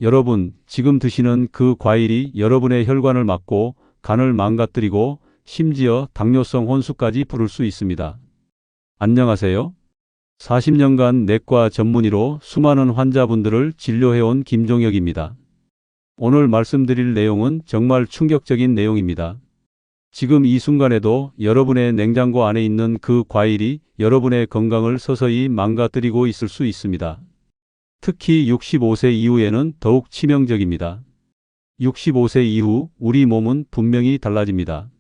여러분, 지금 드시는 그 과일이 여러분의 혈관을 막고 간을 망가뜨리고 심지어 당뇨성 혼수까지 부를 수 있습니다. 안녕하세요. 40년간 내과 전문의로 수많은 환자분들을 진료해온 김종혁입니다. 오늘 말씀드릴 내용은 정말 충격적인 내용입니다. 지금 이 순간에도 여러분의 냉장고 안에 있는 그 과일이 여러분의 건강을 서서히 망가뜨리고 있을 수 있습니다. 특히 65세 이후에는 더욱 치명적입니다. 65세 이후 우리 몸은 분명히 달라집니다.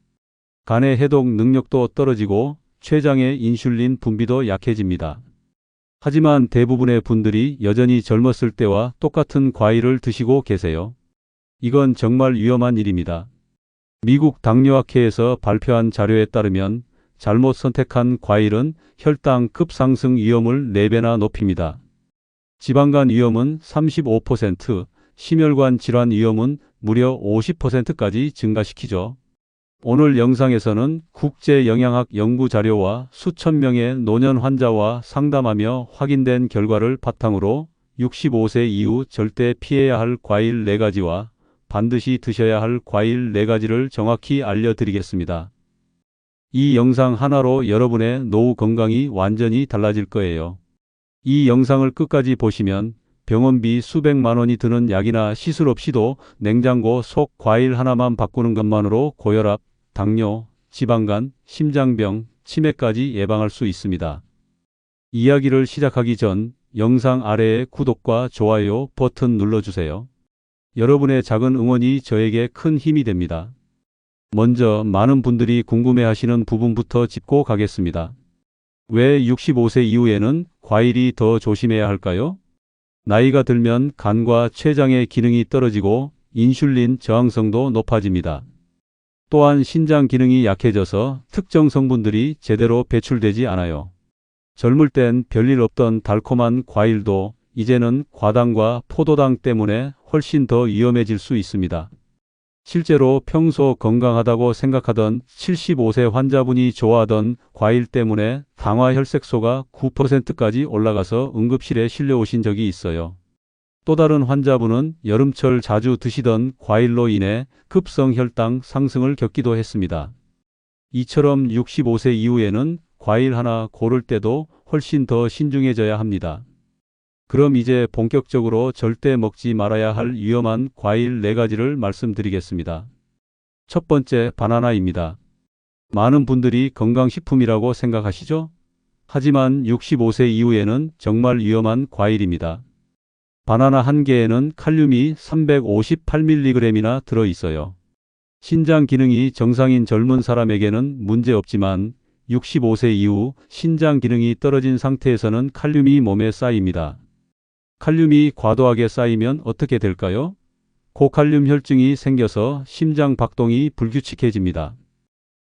간의 해독 능력도 떨어지고 췌장의 인슐린 분비도 약해집니다. 하지만 대부분의 분들이 여전히 젊었을 때와 똑같은 과일을 드시고 계세요. 이건 정말 위험한 일입니다. 미국 당뇨학회에서 발표한 자료에 따르면 잘못 선택한 과일은 혈당 급상승 위험을 4배나 높입니다. 지방간 위험은 35%, 심혈관 질환 위험은 무려 50%까지 증가시키죠. 오늘 영상에서는 국제영양학 연구 자료와 수천 명의 노년 환자와 상담하며 확인된 결과를 바탕으로 65세 이후 절대 피해야 할 과일 4가지와 반드시 드셔야 할 과일 4가지를 정확히 알려드리겠습니다. 이 영상 하나로 여러분의 노후 건강이 완전히 달라질 거예요. 이 영상을 끝까지 보시면 병원비 수백만 원이 드는 약이나 시술 없이도 냉장고 속 과일 하나만 바꾸는 것만으로 고혈압, 당뇨, 지방간, 심장병, 치매까지 예방할 수 있습니다. 이야기를 시작하기 전 영상 아래에 구독과 좋아요 버튼 눌러주세요. 여러분의 작은 응원이 저에게 큰 힘이 됩니다. 먼저 많은 분들이 궁금해하시는 부분부터 짚고 가겠습니다. 왜 65세 이후에는 과일이 더 조심해야 할까요? 나이가 들면 간과 췌장의 기능이 떨어지고 인슐린 저항성도 높아집니다. 또한 신장 기능이 약해져서 특정 성분들이 제대로 배출되지 않아요. 젊을 땐 별일 없던 달콤한 과일도 이제는 과당과 포도당 때문에 훨씬 더 위험해질 수 있습니다. 실제로 평소 건강하다고 생각하던 75세 환자분이 좋아하던 과일 때문에 당화혈색소가 9%까지 올라가서 응급실에 실려오신 적이 있어요. 또 다른 환자분은 여름철 자주 드시던 과일로 인해 급성 혈당 상승을 겪기도 했습니다. 이처럼 65세 이후에는 과일 하나 고를 때도 훨씬 더 신중해져야 합니다. 그럼 이제 본격적으로 절대 먹지 말아야 할 위험한 과일 4가지를 말씀드리겠습니다. 첫 번째, 바나나입니다. 많은 분들이 건강식품이라고 생각하시죠? 하지만 65세 이후에는 정말 위험한 과일입니다. 바나나 한 개에는 칼륨이 358mg이나 들어있어요. 신장 기능이 정상인 젊은 사람에게는 문제없지만 65세 이후 신장 기능이 떨어진 상태에서는 칼륨이 몸에 쌓입니다. 칼륨이 과도하게 쌓이면 어떻게 될까요? 고칼륨 혈증이 생겨서 심장 박동이 불규칙해집니다.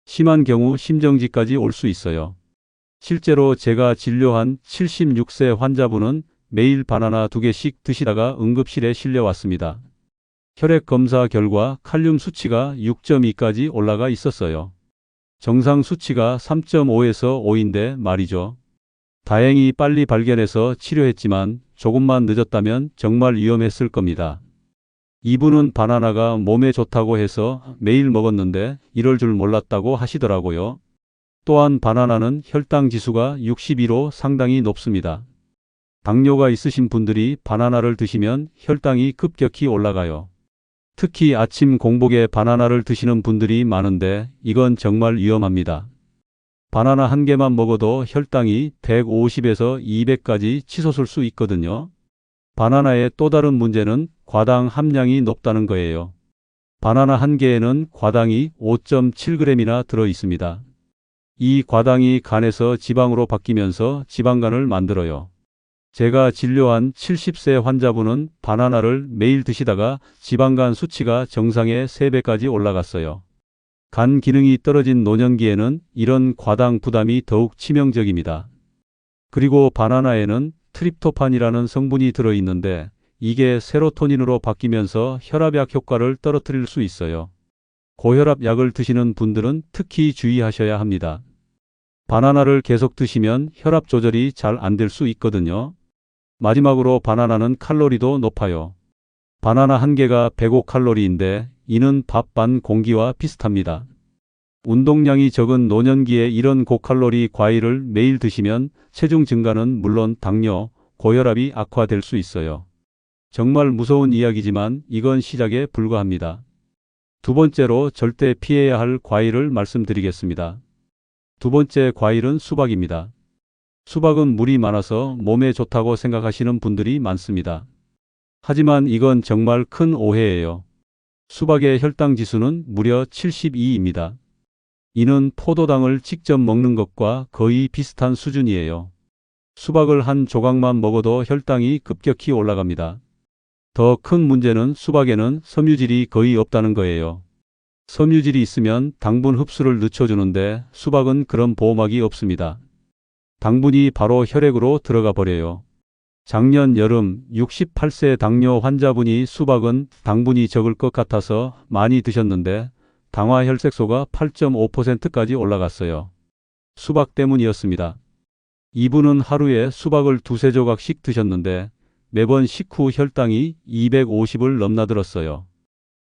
심한 경우 심정지까지 올 수 있어요. 실제로 제가 진료한 76세 환자분은 매일 바나나 2개씩 드시다가 응급실에 실려왔습니다. 혈액 검사 결과 칼륨 수치가 6.2까지 올라가 있었어요. 정상 수치가 3.5에서 5인데 말이죠. 다행히 빨리 발견해서 치료했지만 조금만 늦었다면 정말 위험했을 겁니다. 이분은 바나나가 몸에 좋다고 해서 매일 먹었는데 이럴 줄 몰랐다고 하시더라고요. 또한 바나나는 혈당 지수가 62로 상당히 높습니다. 당뇨가 있으신 분들이 바나나를 드시면 혈당이 급격히 올라가요. 특히 아침 공복에 바나나를 드시는 분들이 많은데 이건 정말 위험합니다. 바나나 한 개만 먹어도 혈당이 150에서 200까지 치솟을 수 있거든요. 바나나의 또 다른 문제는 과당 함량이 높다는 거예요. 바나나 한 개에는 과당이 5.7g이나 들어 있습니다. 이 과당이 간에서 지방으로 바뀌면서 지방간을 만들어요. 제가 진료한 70세 환자분은 바나나를 매일 드시다가 지방간 수치가 정상의 3배까지 올라갔어요. 간 기능이 떨어진 노년기에는 이런 과당 부담이 더욱 치명적입니다. 그리고 바나나에는 트립토판이라는 성분이 들어있는데 이게 세로토닌으로 바뀌면서 혈압약 효과를 떨어뜨릴 수 있어요. 고혈압 약을 드시는 분들은 특히 주의하셔야 합니다. 바나나를 계속 드시면 혈압 조절이 잘 안 될 수 있거든요. 마지막으로 바나나는 칼로리도 높아요. 바나나 한 개가 105칼로리인데 이는 밥 반 공기와 비슷합니다. 운동량이 적은 노년기에 이런 고칼로리 과일을 매일 드시면 체중 증가는 물론 당뇨, 고혈압이 악화될 수 있어요. 정말 무서운 이야기지만 이건 시작에 불과합니다. 두 번째로 절대 피해야 할 과일을 말씀드리겠습니다. 두 번째 과일은 수박입니다. 수박은 물이 많아서 몸에 좋다고 생각하시는 분들이 많습니다. 하지만 이건 정말 큰 오해예요. 수박의 혈당 지수는 무려 72입니다. 이는 포도당을 직접 먹는 것과 거의 비슷한 수준이에요. 수박을 한 조각만 먹어도 혈당이 급격히 올라갑니다. 더 큰 문제는 수박에는 섬유질이 거의 없다는 거예요. 섬유질이 있으면 당분 흡수를 늦춰주는데 수박은 그런 보호막이 없습니다. 당분이 바로 혈액으로 들어가 버려요. 작년 여름 68세 당뇨 환자분이 수박은 당분이 적을 것 같아서 많이 드셨는데 당화혈색소가 8.5%까지 올라갔어요. 수박 때문이었습니다. 이분은 하루에 수박을 두세 조각씩 드셨는데 매번 식후 혈당이 250을 넘나들었어요.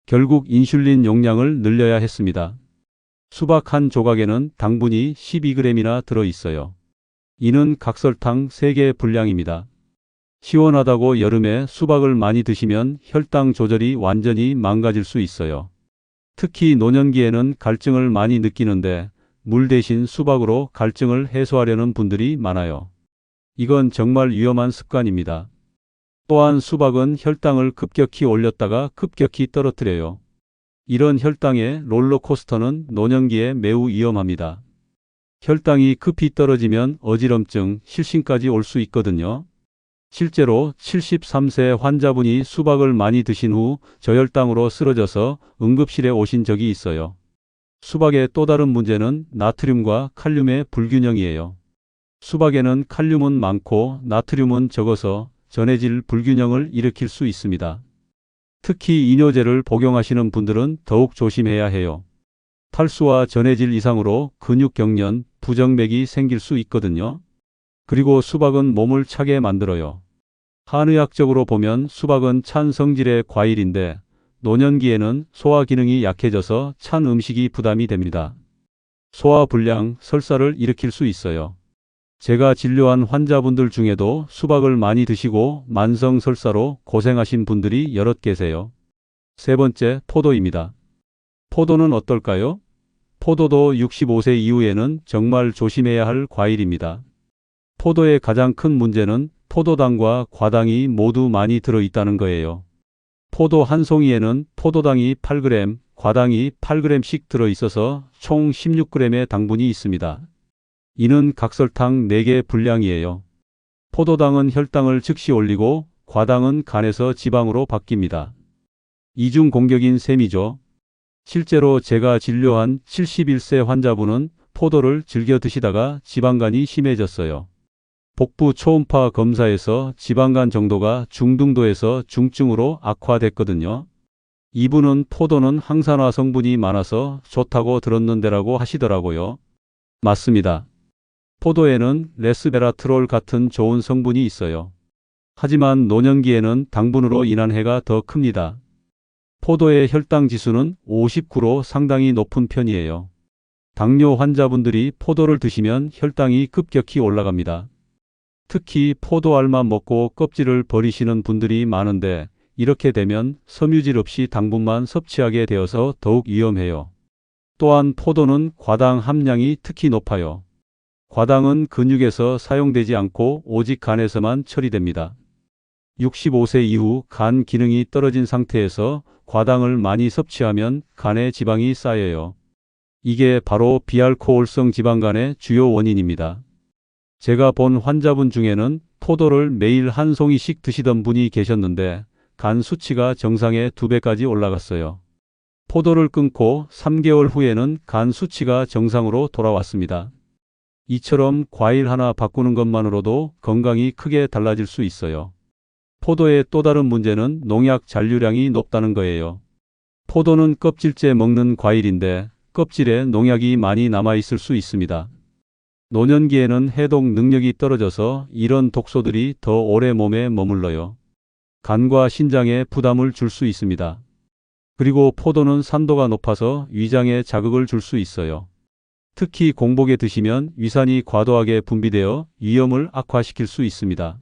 결국 인슐린 용량을 늘려야 했습니다. 수박 한 조각에는 당분이 12g이나 들어 있어요. 이는 각설탕 3개 분량입니다. 시원하다고 여름에 수박을 많이 드시면 혈당 조절이 완전히 망가질 수 있어요. 특히 노년기에는 갈증을 많이 느끼는데 물 대신 수박으로 갈증을 해소하려는 분들이 많아요. 이건 정말 위험한 습관입니다. 또한 수박은 혈당을 급격히 올렸다가 급격히 떨어뜨려요. 이런 혈당의 롤러코스터는 노년기에 매우 위험합니다. 혈당이 급히 떨어지면 어지럼증, 실신까지 올 수 있거든요. 실제로 73세 환자분이 수박을 많이 드신 후 저혈당으로 쓰러져서 응급실에 오신 적이 있어요. 수박의 또 다른 문제는 나트륨과 칼륨의 불균형이에요. 수박에는 칼륨은 많고 나트륨은 적어서 전해질 불균형을 일으킬 수 있습니다. 특히 이뇨제를 복용하시는 분들은 더욱 조심해야 해요. 탈수와 전해질 이상으로 근육경련, 부정맥이 생길 수 있거든요. 그리고 수박은 몸을 차게 만들어요. 한의학적으로 보면 수박은 찬 성질의 과일인데 노년기에는 소화 기능이 약해져서 찬 음식이 부담이 됩니다. 소화불량, 설사를 일으킬 수 있어요. 제가 진료한 환자분들 중에도 수박을 많이 드시고 만성 설사로 고생하신 분들이 여럿 계세요. 세 번째, 포도입니다. 포도는 어떨까요? 포도도 65세 이후에는 정말 조심해야 할 과일입니다. 포도의 가장 큰 문제는 포도당과 과당이 모두 많이 들어있다는 거예요. 포도 한 송이에는 포도당이 8g, 과당이 8g씩 들어있어서 총 16g의 당분이 있습니다. 이는 각설탕 4개 분량이에요. 포도당은 혈당을 즉시 올리고 과당은 간에서 지방으로 바뀝니다. 이중 공격인 셈이죠. 실제로 제가 진료한 71세 환자분은 포도를 즐겨 드시다가 지방간이 심해졌어요. 복부 초음파 검사에서 지방간 정도가 중등도에서 중증으로 악화됐거든요. 이분은 포도는 항산화 성분이 많아서 좋다고 들었는데라고 하시더라고요. 맞습니다. 포도에는 레스베라트롤 같은 좋은 성분이 있어요. 하지만 노년기에는 당분으로 인한 해가 더 큽니다. 포도의 혈당 지수는 59로 상당히 높은 편이에요. 당뇨 환자분들이 포도를 드시면 혈당이 급격히 올라갑니다. 특히 포도알만 먹고 껍질을 버리시는 분들이 많은데 이렇게 되면 섬유질 없이 당분만 섭취하게 되어서 더욱 위험해요. 또한 포도는 과당 함량이 특히 높아요. 과당은 근육에서 사용되지 않고 오직 간에서만 처리됩니다. 65세 이후 간 기능이 떨어진 상태에서 과당을 많이 섭취하면 간에 지방이 쌓여요. 이게 바로 비알코올성 지방간의 주요 원인입니다. 제가 본 환자분 중에는 포도를 매일 한 송이씩 드시던 분이 계셨는데 간 수치가 정상의 2배까지 올라갔어요. 포도를 끊고 3개월 후에는 간 수치가 정상으로 돌아왔습니다. 이처럼 과일 하나 바꾸는 것만으로도 건강이 크게 달라질 수 있어요. 포도의 또 다른 문제는 농약 잔류량이 높다는 거예요. 포도는 껍질째 먹는 과일인데 껍질에 농약이 많이 남아있을 수 있습니다. 노년기에는 해독 능력이 떨어져서 이런 독소들이 더 오래 몸에 머물러요. 간과 신장에 부담을 줄 수 있습니다. 그리고 포도는 산도가 높아서 위장에 자극을 줄 수 있어요. 특히 공복에 드시면 위산이 과도하게 분비되어 위염을 악화시킬 수 있습니다.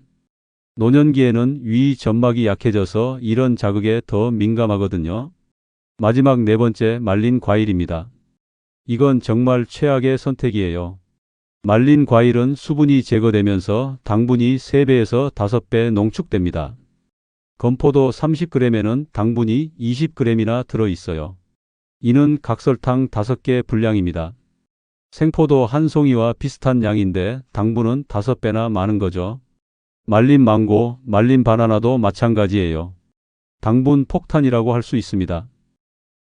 노년기에는 위 점막이 약해져서 이런 자극에 더 민감하거든요. 마지막 네 번째, 말린 과일입니다. 이건 정말 최악의 선택이에요. 말린 과일은 수분이 제거되면서 당분이 3배에서 5배 농축됩니다. 건포도 30g에는 당분이 20g이나 들어있어요. 이는 각설탕 5개 분량입니다. 생포도 한 송이와 비슷한 양인데 당분은 5배나 많은 거죠. 말린 망고, 말린 바나나도 마찬가지예요. 당분 폭탄이라고 할 수 있습니다.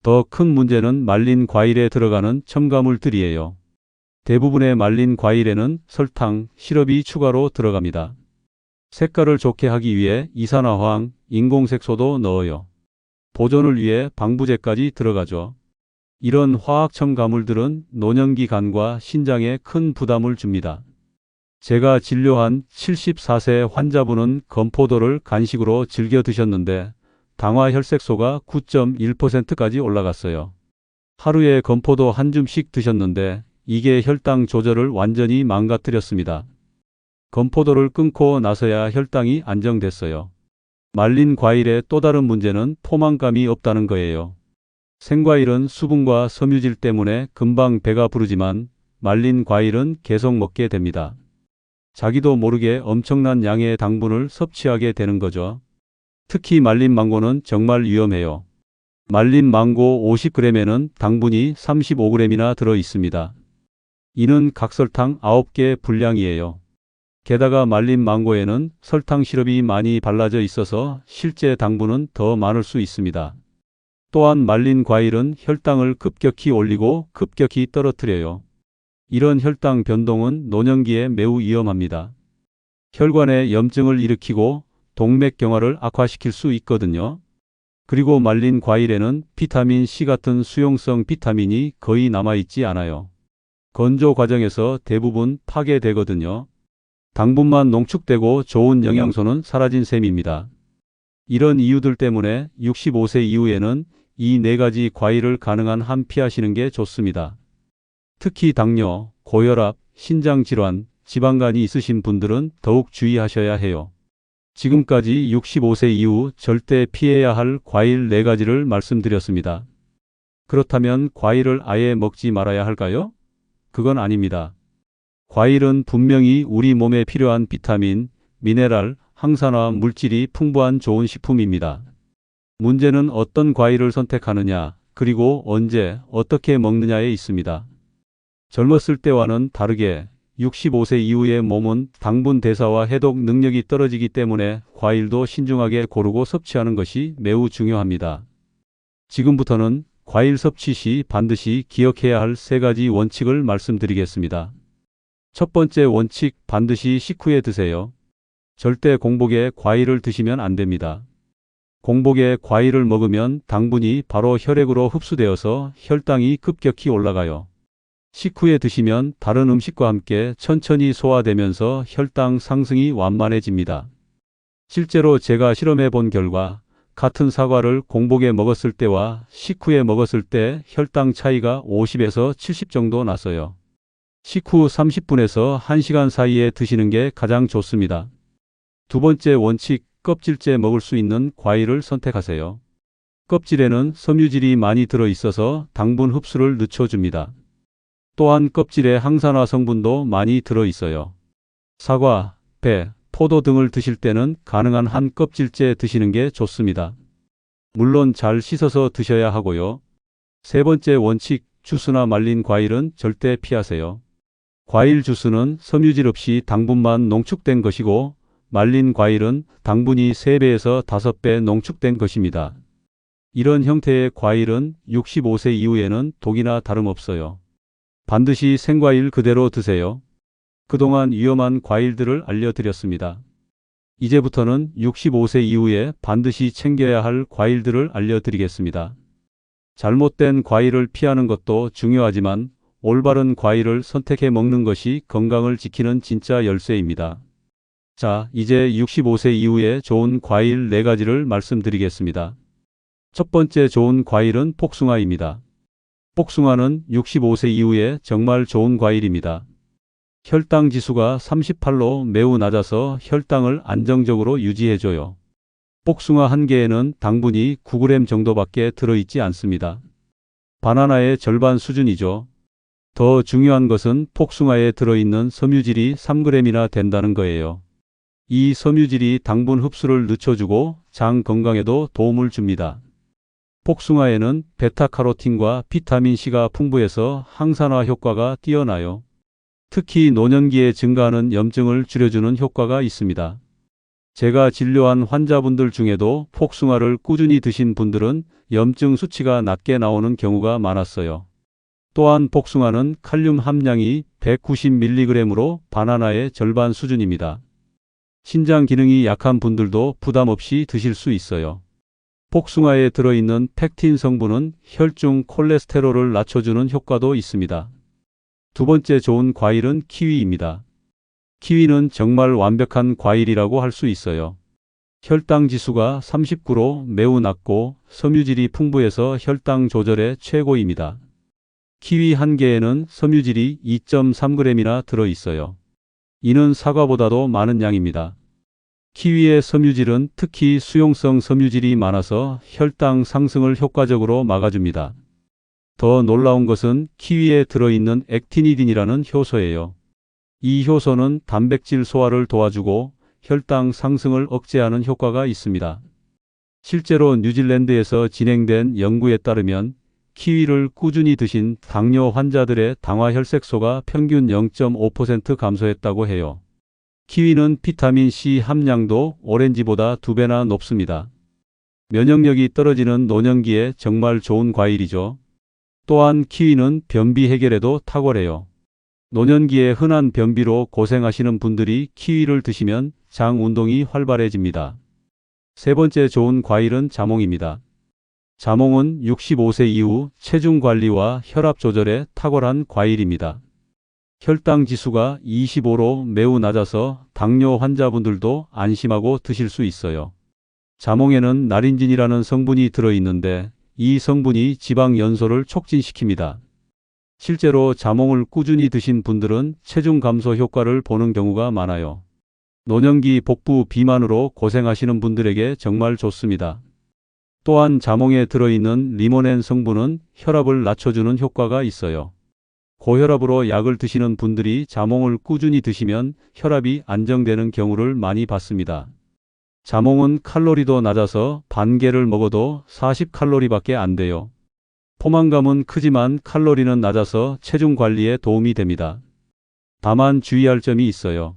더 큰 문제는 말린 과일에 들어가는 첨가물들이에요. 대부분의 말린 과일에는 설탕, 시럽이 추가로 들어갑니다. 색깔을 좋게 하기 위해 이산화황, 인공색소도 넣어요. 보존을 위해 방부제까지 들어가죠. 이런 화학 첨가물들은 노년기 간과 신장에 큰 부담을 줍니다. 제가 진료한 74세 환자분은 건포도를 간식으로 즐겨 드셨는데 당화혈색소가 9.1%까지 올라갔어요. 하루에 건포도 한 줌씩 드셨는데 이게 혈당 조절을 완전히 망가뜨렸습니다. 건포도를 끊고 나서야 혈당이 안정됐어요. 말린 과일의 또 다른 문제는 포만감이 없다는 거예요. 생과일은 수분과 섬유질 때문에 금방 배가 부르지만 말린 과일은 계속 먹게 됩니다. 자기도 모르게 엄청난 양의 당분을 섭취하게 되는 거죠. 특히 말린 망고는 정말 위험해요. 말린 망고 50g에는 당분이 35g이나 들어 있습니다. 이는 각설탕 9개 분량이에요. 게다가 말린 망고에는 설탕 시럽이 많이 발라져 있어서 실제 당분은 더 많을 수 있습니다. 또한 말린 과일은 혈당을 급격히 올리고 급격히 떨어뜨려요. 이런 혈당 변동은 노년기에 매우 위험합니다. 혈관에 염증을 일으키고 동맥경화를 악화시킬 수 있거든요. 그리고 말린 과일에는 비타민 C 같은 수용성 비타민이 거의 남아있지 않아요. 건조 과정에서 대부분 파괴되거든요. 당분만 농축되고 좋은 영양소는 사라진 셈입니다. 이런 이유들 때문에 65세 이후에는 이 4가지 과일을 가능한 한 피하시는 게 좋습니다. 특히 당뇨, 고혈압, 신장질환, 지방간이 있으신 분들은 더욱 주의하셔야 해요. 지금까지 65세 이후 절대 피해야 할 과일 4가지를 말씀드렸습니다. 그렇다면 과일을 아예 먹지 말아야 할까요? 그건 아닙니다. 과일은 분명히 우리 몸에 필요한 비타민, 미네랄, 항산화 물질이 풍부한 좋은 식품입니다. 문제는 어떤 과일을 선택하느냐, 그리고 언제, 어떻게 먹느냐에 있습니다. 젊었을 때와는 다르게 65세 이후의 몸은 당분 대사와 해독 능력이 떨어지기 때문에 과일도 신중하게 고르고 섭취하는 것이 매우 중요합니다. 지금부터는 과일 섭취 시 반드시 기억해야 할 3가지 원칙을 말씀드리겠습니다. 첫 번째 원칙, 반드시 식후에 드세요. 절대 공복에 과일을 드시면 안 됩니다. 공복에 과일을 먹으면 당분이 바로 혈액으로 흡수되어서 혈당이 급격히 올라가요. 식후에 드시면 다른 음식과 함께 천천히 소화되면서 혈당 상승이 완만해집니다. 실제로 제가 실험해 본 결과 같은 사과를 공복에 먹었을 때와 식후에 먹었을 때 혈당 차이가 50에서 70 정도 났어요. 식후 30분에서 1시간 사이에 드시는 게 가장 좋습니다. 두 번째 원칙, 껍질째 먹을 수 있는 과일을 선택하세요. 껍질에는 섬유질이 많이 들어있어서 당분 흡수를 늦춰줍니다. 또한 껍질에 항산화 성분도 많이 들어있어요. 사과, 배, 포도 등을 드실 때는 가능한 한 껍질째 드시는 게 좋습니다. 물론 잘 씻어서 드셔야 하고요. 세 번째 원칙, 주스나 말린 과일은 절대 피하세요. 과일 주스는 섬유질 없이 당분만 농축된 것이고 말린 과일은 당분이 3배에서 5배 농축된 것입니다. 이런 형태의 과일은 65세 이후에는 독이나 다름없어요. 반드시 생과일 그대로 드세요. 그동안 위험한 과일들을 알려드렸습니다. 이제부터는 65세 이후에 반드시 챙겨야 할 과일들을 알려드리겠습니다. 잘못된 과일을 피하는 것도 중요하지만 올바른 과일을 선택해 먹는 것이 건강을 지키는 진짜 열쇠입니다. 자, 이제 65세 이후에 좋은 과일 4가지를 말씀드리겠습니다. 첫 번째 좋은 과일은 복숭아입니다. 복숭아는 65세 이후에 정말 좋은 과일입니다. 혈당 지수가 38로 매우 낮아서 혈당을 안정적으로 유지해줘요. 복숭아 한 개에는 당분이 9g 정도밖에 들어있지 않습니다. 바나나의 절반 수준이죠. 더 중요한 것은 복숭아에 들어있는 섬유질이 3g이나 된다는 거예요. 이 섬유질이 당분 흡수를 늦춰주고 장 건강에도 도움을 줍니다. 복숭아에는 베타카로틴과 비타민C가 풍부해서 항산화 효과가 뛰어나요. 특히 노년기에 증가하는 염증을 줄여주는 효과가 있습니다. 제가 진료한 환자분들 중에도 복숭아를 꾸준히 드신 분들은 염증 수치가 낮게 나오는 경우가 많았어요. 또한 복숭아는 칼륨 함량이 190mg으로 바나나의 절반 수준입니다. 신장 기능이 약한 분들도 부담 없이 드실 수 있어요. 복숭아에 들어있는 펙틴 성분은 혈중 콜레스테롤을 낮춰주는 효과도 있습니다. 두 번째 좋은 과일은 키위입니다. 키위는 정말 완벽한 과일이라고 할 수 있어요. 혈당 지수가 39로 매우 낮고 섬유질이 풍부해서 혈당 조절에 최고입니다. 키위 한 개에는 섬유질이 2.3g이나 들어있어요. 이는 사과보다도 많은 양입니다. 키위의 섬유질은 특히 수용성 섬유질이 많아서 혈당 상승을 효과적으로 막아줍니다. 더 놀라운 것은 키위에 들어있는 액티니딘이라는 효소예요. 이 효소는 단백질 소화를 도와주고 혈당 상승을 억제하는 효과가 있습니다. 실제로 뉴질랜드에서 진행된 연구에 따르면 키위를 꾸준히 드신 당뇨 환자들의 당화혈색소가 평균 0.5% 감소했다고 해요. 키위는 비타민C 함량도 오렌지보다 2배나 높습니다. 면역력이 떨어지는 노년기에 정말 좋은 과일이죠. 또한 키위는 변비 해결에도 탁월해요. 노년기에 흔한 변비로 고생하시는 분들이 키위를 드시면 장 운동이 활발해집니다. 세 번째 좋은 과일은 자몽입니다. 자몽은 65세 이후 체중 관리와 혈압 조절에 탁월한 과일입니다. 혈당 지수가 25로 매우 낮아서 당뇨 환자분들도 안심하고 드실 수 있어요. 자몽에는 나린진이라는 성분이 들어있는데 이 성분이 지방 연소를 촉진시킵니다. 실제로 자몽을 꾸준히 드신 분들은 체중 감소 효과를 보는 경우가 많아요. 노년기 복부 비만으로 고생하시는 분들에게 정말 좋습니다. 또한 자몽에 들어있는 리모넨 성분은 혈압을 낮춰주는 효과가 있어요. 고혈압으로 약을 드시는 분들이 자몽을 꾸준히 드시면 혈압이 안정되는 경우를 많이 봤습니다. 자몽은 칼로리도 낮아서 반 개를 먹어도 40칼로리밖에 안 돼요. 포만감은 크지만 칼로리는 낮아서 체중 관리에 도움이 됩니다. 다만 주의할 점이 있어요.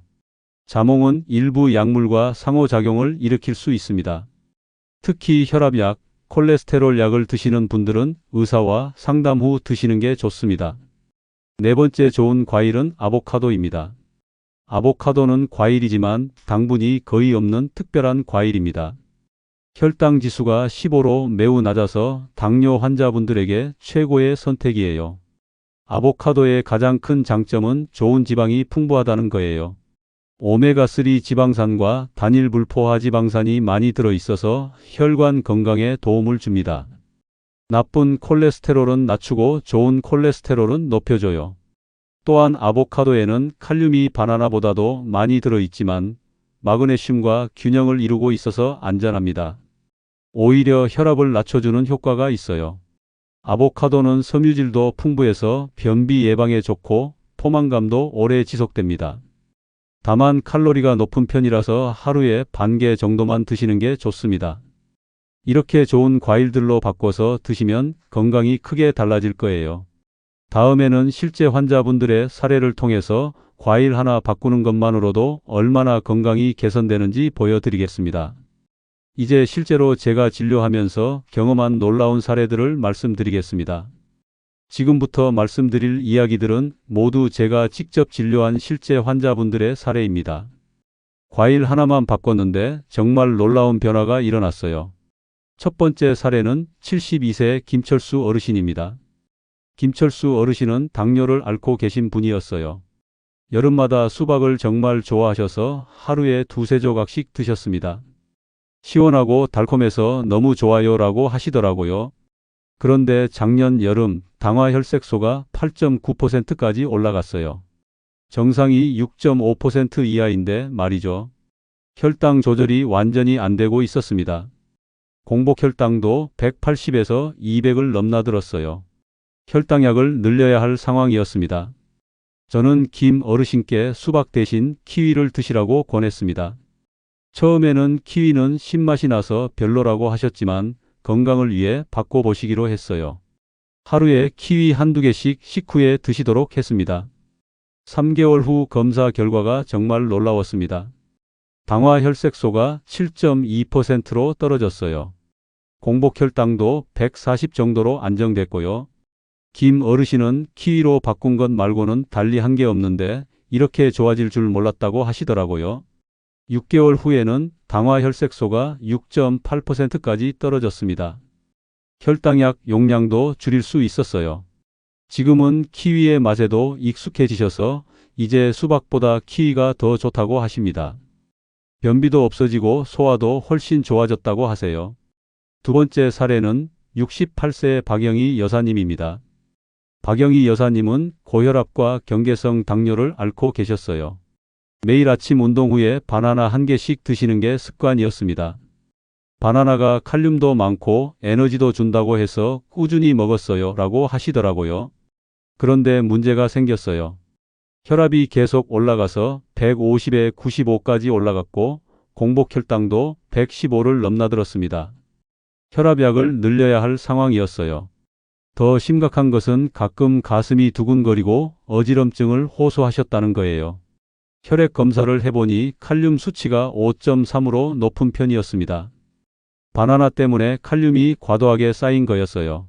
자몽은 일부 약물과 상호작용을 일으킬 수 있습니다. 특히 혈압약, 콜레스테롤 약을 드시는 분들은 의사와 상담 후 드시는 게 좋습니다. 네 번째 좋은 과일은 아보카도입니다. 아보카도는 과일이지만 당분이 거의 없는 특별한 과일입니다. 혈당 지수가 15로 매우 낮아서 당뇨 환자분들에게 최고의 선택이에요. 아보카도의 가장 큰 장점은 좋은 지방이 풍부하다는 거예요. 오메가3 지방산과 단일 불포화 지방산이 많이 들어있어서 혈관 건강에 도움을 줍니다. 나쁜 콜레스테롤은 낮추고 좋은 콜레스테롤은 높여줘요. 또한 아보카도에는 칼륨이 바나나보다도 많이 들어있지만 마그네슘과 균형을 이루고 있어서 안전합니다. 오히려 혈압을 낮춰주는 효과가 있어요. 아보카도는 섬유질도 풍부해서 변비 예방에 좋고 포만감도 오래 지속됩니다. 다만 칼로리가 높은 편이라서 하루에 반 개 정도만 드시는 게 좋습니다. 이렇게 좋은 과일들로 바꿔서 드시면 건강이 크게 달라질 거예요. 다음에는 실제 환자분들의 사례를 통해서 과일 하나 바꾸는 것만으로도 얼마나 건강이 개선되는지 보여드리겠습니다. 이제 실제로 제가 진료하면서 경험한 놀라운 사례들을 말씀드리겠습니다. 지금부터 말씀드릴 이야기들은 모두 제가 직접 진료한 실제 환자분들의 사례입니다. 과일 하나만 바꿨는데 정말 놀라운 변화가 일어났어요. 첫 번째 사례는 72세 김철수 어르신입니다. 김철수 어르신은 당뇨를 앓고 계신 분이었어요. 여름마다 수박을 정말 좋아하셔서 하루에 두세 조각씩 드셨습니다. 시원하고 달콤해서 너무 좋아요라고 하시더라고요. 그런데 작년 여름 당화 혈색소가 8.9%까지 올라갔어요. 정상이 6.5% 이하인데 말이죠. 혈당 조절이 완전히 안 되고 있었습니다. 공복 혈당도 180에서 200을 넘나들었어요. 혈당약을 늘려야 할 상황이었습니다. 저는 김 어르신께 수박 대신 키위를 드시라고 권했습니다. 처음에는 키위는 신맛이 나서 별로라고 하셨지만 건강을 위해 바꿔보시기로 했어요. 하루에 키위 한두 개씩 식후에 드시도록 했습니다. 3개월 후 검사 결과가 정말 놀라웠습니다. 당화 혈색소가 7.2%로 떨어졌어요. 공복 혈당도 140 정도로 안정됐고요. 김 어르신은 키위로 바꾼 것 말고는 달리 한 게 없는데 이렇게 좋아질 줄 몰랐다고 하시더라고요. 6개월 후에는 당화 혈색소가 6.8%까지 떨어졌습니다. 혈당약 용량도 줄일 수 있었어요. 지금은 키위의 맛에도 익숙해지셔서 이제 수박보다 키위가 더 좋다고 하십니다. 변비도 없어지고 소화도 훨씬 좋아졌다고 하세요. 두 번째 사례는 68세 박영희 여사님입니다. 박영희 여사님은 고혈압과 경계성 당뇨를 앓고 계셨어요. 매일 아침 운동 후에 바나나 한 개씩 드시는 게 습관이었습니다. 바나나가 칼륨도 많고 에너지도 준다고 해서 꾸준히 먹었어요 라고 하시더라고요. 그런데 문제가 생겼어요. 혈압이 계속 올라가서 150에 95까지 올라갔고 공복 혈당도 115를 넘나들었습니다. 혈압약을 늘려야 할 상황이었어요. 더 심각한 것은 가끔 가슴이 두근거리고 어지럼증을 호소하셨다는 거예요. 혈액 검사를 해보니 칼륨 수치가 5.3으로 높은 편이었습니다. 바나나 때문에 칼륨이 과도하게 쌓인 거였어요.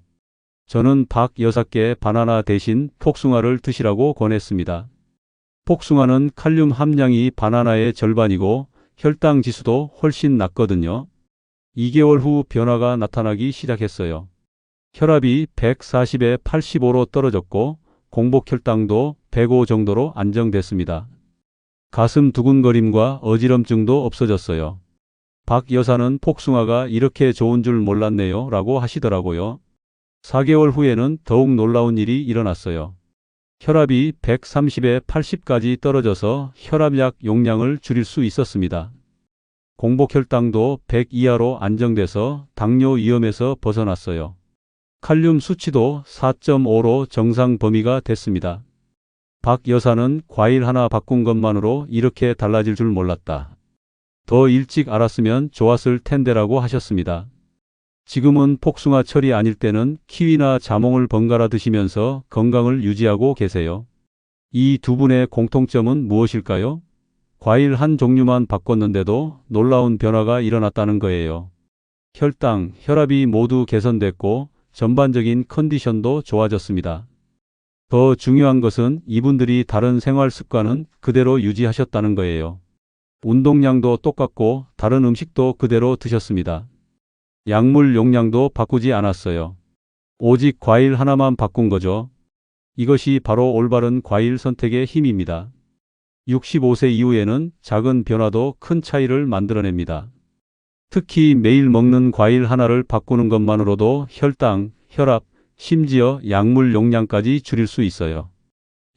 저는 박 여사께 바나나 대신 복숭아를 드시라고 권했습니다. 복숭아는 칼륨 함량이 바나나의 절반이고 혈당 지수도 훨씬 낮거든요. 2개월 후 변화가 나타나기 시작했어요. 혈압이 140에 85로 떨어졌고 공복 혈당도 105 정도로 안정됐습니다. 가슴 두근거림과 어지럼증도 없어졌어요. 박 여사는 복숭아가 이렇게 좋은 줄 몰랐네요 라고 하시더라고요. 4개월 후에는 더욱 놀라운 일이 일어났어요. 혈압이 130에 80까지 떨어져서 혈압약 용량을 줄일 수 있었습니다. 공복 혈당도 100 이하로 안정돼서 당뇨 위험에서 벗어났어요. 칼륨 수치도 4.5로 정상 범위가 됐습니다. 박 여사는 과일 하나 바꾼 것만으로 이렇게 달라질 줄 몰랐다. 더 일찍 알았으면 좋았을 텐데라고 하셨습니다. 지금은 복숭아철이 아닐 때는 키위나 자몽을 번갈아 드시면서 건강을 유지하고 계세요. 이 두 분의 공통점은 무엇일까요? 과일 한 종류만 바꿨는데도 놀라운 변화가 일어났다는 거예요. 혈당, 혈압이 모두 개선됐고 전반적인 컨디션도 좋아졌습니다. 더 중요한 것은 이분들이 다른 생활 습관은 그대로 유지하셨다는 거예요. 운동량도 똑같고 다른 음식도 그대로 드셨습니다. 약물 용량도 바꾸지 않았어요. 오직 과일 하나만 바꾼 거죠. 이것이 바로 올바른 과일 선택의 힘입니다. 65세 이후에는 작은 변화도 큰 차이를 만들어냅니다. 특히 매일 먹는 과일 하나를 바꾸는 것만으로도 혈당, 혈압, 심지어 약물 용량까지 줄일 수 있어요.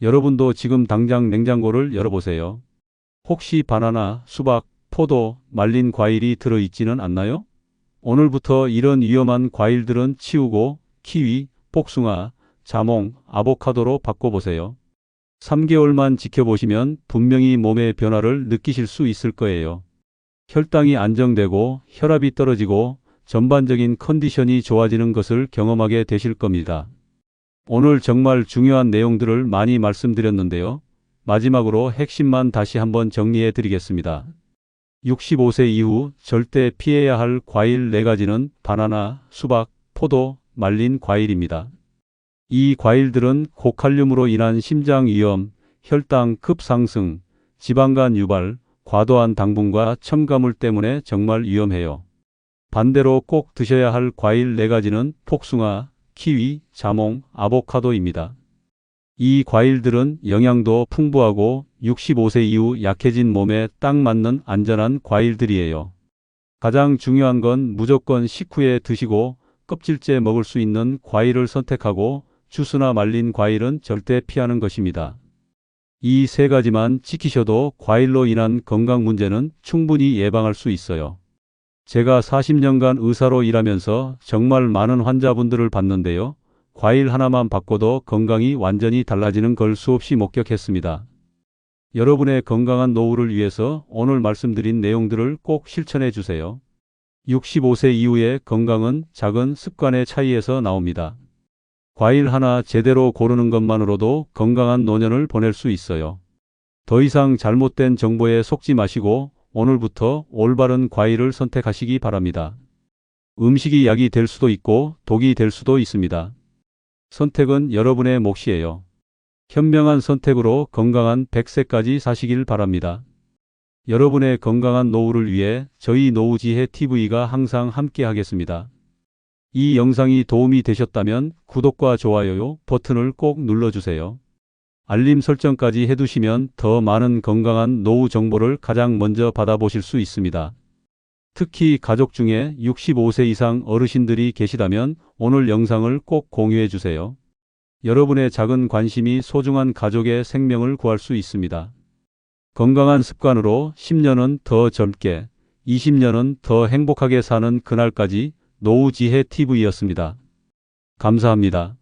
여러분도 지금 당장 냉장고를 열어보세요. 혹시 바나나, 수박, 포도, 말린 과일이 들어있지는 않나요? 오늘부터 이런 위험한 과일들은 치우고 키위, 복숭아, 자몽, 아보카도로 바꿔보세요. 3개월만 지켜보시면 분명히 몸의 변화를 느끼실 수 있을 거예요. 혈당이 안정되고 혈압이 떨어지고 전반적인 컨디션이 좋아지는 것을 경험하게 되실 겁니다. 오늘 정말 중요한 내용들을 많이 말씀드렸는데요. 마지막으로 핵심만 다시 한번 정리해 드리겠습니다. 65세 이후 절대 피해야 할 과일 4가지는 바나나, 수박, 포도, 말린 과일입니다. 이 과일들은 고칼륨으로 인한 심장 위험, 혈당 급상승, 지방간 유발, 과도한 당분과 첨가물 때문에 정말 위험해요. 반대로 꼭 드셔야 할 과일 4가지는 복숭아, 키위, 자몽, 아보카도입니다. 이 과일들은 영양도 풍부하고 65세 이후 약해진 몸에 딱 맞는 안전한 과일들이에요. 가장 중요한 건 무조건 식후에 드시고 껍질째 먹을 수 있는 과일을 선택하고 주스나 말린 과일은 절대 피하는 것입니다. 이 세 가지만 지키셔도 과일로 인한 건강 문제는 충분히 예방할 수 있어요. 제가 40년간 의사로 일하면서 정말 많은 환자분들을 봤는데요. 과일 하나만 바꿔도 건강이 완전히 달라지는 걸 수없이 목격했습니다. 여러분의 건강한 노후를 위해서 오늘 말씀드린 내용들을 꼭 실천해 주세요. 65세 이후의 건강은 작은 습관의 차이에서 나옵니다. 과일 하나 제대로 고르는 것만으로도 건강한 노년을 보낼 수 있어요. 더 이상 잘못된 정보에 속지 마시고 오늘부터 올바른 과일을 선택하시기 바랍니다. 음식이 약이 될 수도 있고 독이 될 수도 있습니다. 선택은 여러분의 몫이에요. 현명한 선택으로 건강한 100세까지 사시길 바랍니다. 여러분의 건강한 노후를 위해 저희 노후지혜 TV가 항상 함께 하겠습니다. 이 영상이 도움이 되셨다면 구독과 좋아요 버튼을 꼭 눌러주세요. 알림 설정까지 해두시면 더 많은 건강한 노후 정보를 가장 먼저 받아보실 수 있습니다. 특히 가족 중에 65세 이상 어르신들이 계시다면 오늘 영상을 꼭 공유해 주세요. 여러분의 작은 관심이 소중한 가족의 생명을 구할 수 있습니다. 건강한 습관으로 10년은 더 젊게, 20년은 더 행복하게 사는 그날까지 노후지혜 TV였습니다. 감사합니다.